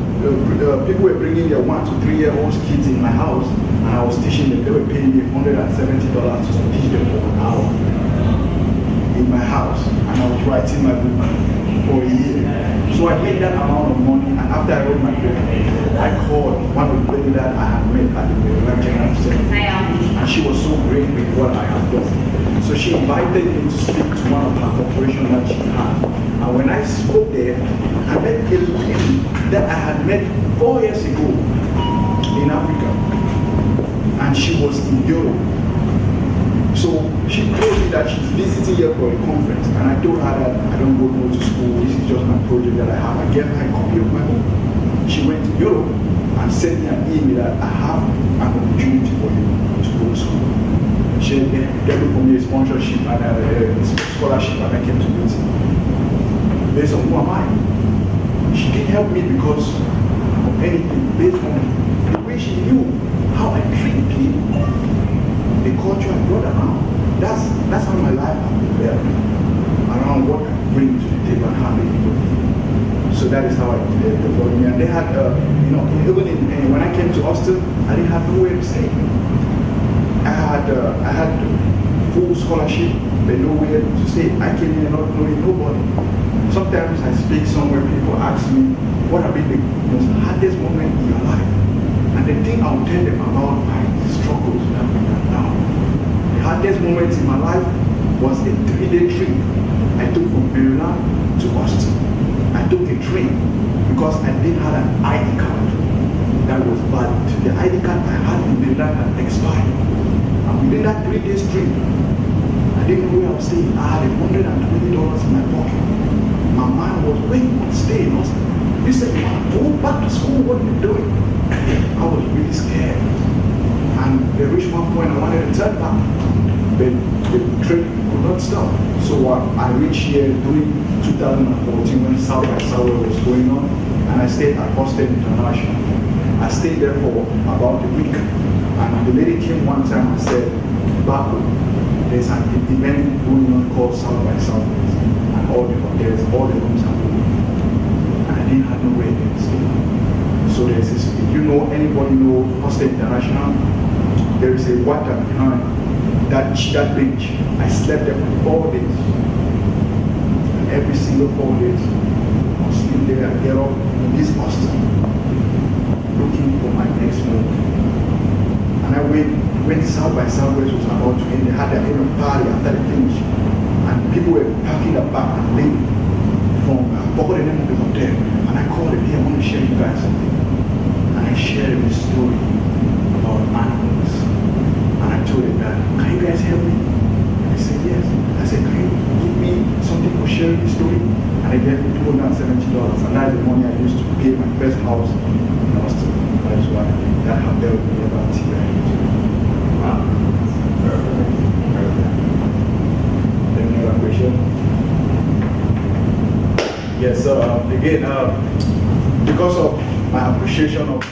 people were bringing their 1 to 3 year old kids in my house, and I was teaching them. They were paying me $170 to teach them for an hour in my house, and I was writing my book for a year. So I made that amount of money, and after I wrote my book, I called one of the ladies that I had met at the Maryland General Assembly, and she was so great with what I had done. So she invited me to speak to one of her corporations that she had. And when I spoke there, I met a lady that I had met 4 years ago in Africa, and she was in Europe. So she told me that she's visiting here for a conference, and I told her that I don't go to school, this is just my project that I have. I gave her a copy of my book. She went to Europe and sent me an email that I have an opportunity for you to go to school. She gave for me a sponsorship and a scholarship, and I came to visit. Based on who am I? She didn't help me because of anything, based on the way she knew how I treat people. The culture I brought around. That's how my life has been built around what I bring to the table and how they people feel. So that is how I developed me. And they had, even when I came to Austin, I didn't have nowhere to stay. I had full scholarship, but nowhere to stay. I came here not knowing nobody. Sometimes I speak somewhere, people ask me, what have been the most hardest moment in your life? And the thing I'll tell them about my struggles that we have now. The hardest moment in my life was a 3-day trip I took from Maryland to Austin. I took a train because I didn't have an ID card that was valid. The ID card I had in Maryland had expired. And within that 3-day trip, I didn't know where I was staying. I had $120 in my pocket. My mind was, where you want to stay in Austin? You said, you want to go back to school, what are you doing? I was really scared. And there reached one point I wanted to turn back. But the trip could not stop. So I reached here during 2014 when South by Southwest was going on, and I stayed at Austin International. I stayed there for about a week. And the lady came one time and said, Bako, there's an event going on called South by Southwest. And all the hotels, all the rooms are full. And I didn't have nowhere to stay. So there's this, if you know, anybody know Hostel International, there is a water behind that bench. I slept there for 4 days. And every single 4 days, I was sleep there and get up in this hostel, looking for my next move. And I when South by Southwest was about to end, they had their own party after they finished. And people were packing the back and leaving from, I forgot the name of the hotel. And I called them, hey, I want to share you guys something. And I shared this story about animals. And I told them that, can you guys help me? And they said, yes. I said, can you give me something for sharing the story? And they gave me $270. And that's the money I used to pay my first house in Austin. That's why that have helped me about TI. Wow. Perfect. Any other question? Yes, so again, because of my appreciation of